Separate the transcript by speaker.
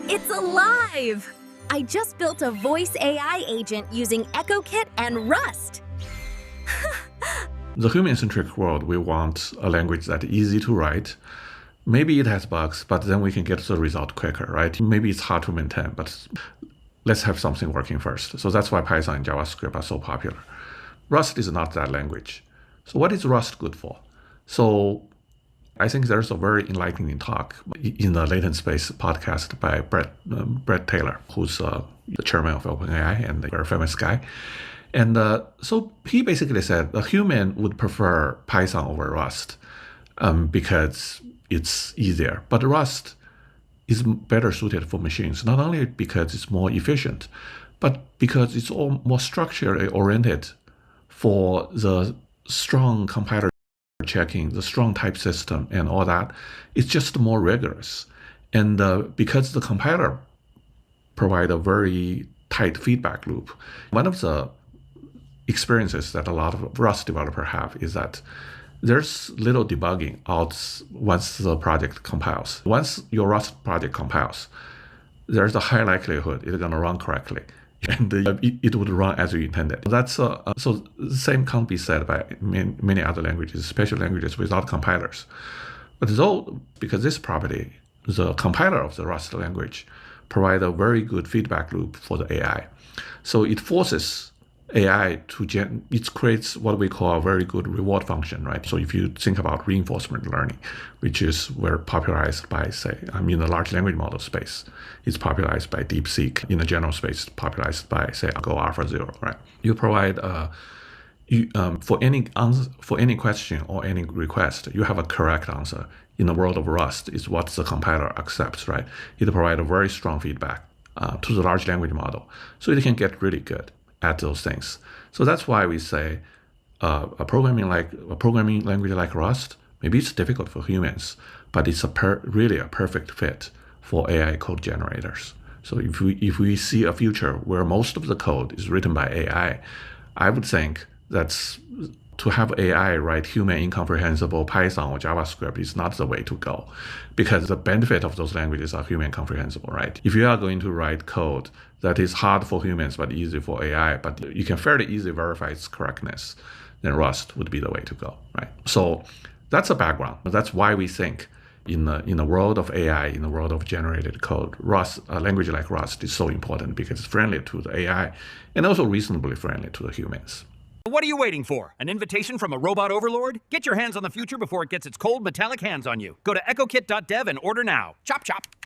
Speaker 1: It's alive! I just built a voice AI agent using EchoKit and Rust.
Speaker 2: The human-centric world, we want a language that's easy to write. Maybe it has bugs, but then we can get the result quicker, right? Maybe it's hard to maintain, but let's have something working first. So that's why Python and JavaScript are so popular. Rust is not that language. So what is Rust good for? So I think there's a very enlightening talk in the Latent Space podcast by Bret Taylor, who's the chairman of OpenAI and a very famous guy. And so he basically said a human would prefer Python over Rust because it's easier. But Rust is better suited for machines, not only because it's more efficient, but because it's all more structurally oriented for the strong compiler checking, the strong type system and all that. It's just more rigorous. And because the compiler provide a very tight feedback loop, one of the experiences that a lot of Rust developers have is that there's little debugging out once the project compiles. Once your Rust project compiles, there's a high likelihood it's going to run correctly, and it would run as you intended. That's so the same can't be said by many other languages, especially languages without compilers. But though, because this property, the compiler of the Rust language provide a very good feedback loop for the AI. So it forces AI it creates what we call a very good reward function, right? So if you think about reinforcement learning, which is very popularized by, say, in the large language model space, it's popularized by DeepSeek. In the general space, popularized by, say, Go AlphaZero, right? You provide for any question or any request, you have a correct answer. In the world of Rust, is what the compiler accepts, right? It provides a very strong feedback to the large language model, so it can get really good at those things. So that's why we say a programming language like Rust, maybe it's difficult for humans, but it's really a perfect fit for AI code generators. So if we see a future where most of the code is written by AI, I would think that's to have AI write human incomprehensible Python or JavaScript is not the way to go, because the benefit of those languages are human comprehensible, right? If you are going to write code that is hard for humans but easy for AI, but you can fairly easily verify its correctness, then Rust would be the way to go, right? So that's a background. That's why we think in the world of AI, in the world of generated code, Rust, a language like Rust is so important because it's friendly to the AI and also reasonably friendly to the humans.
Speaker 3: What are you waiting for? An invitation from a robot overlord? Get your hands on the future before it gets its cold, metallic hands on you. Go to echokit.dev and order now. Chop, chop.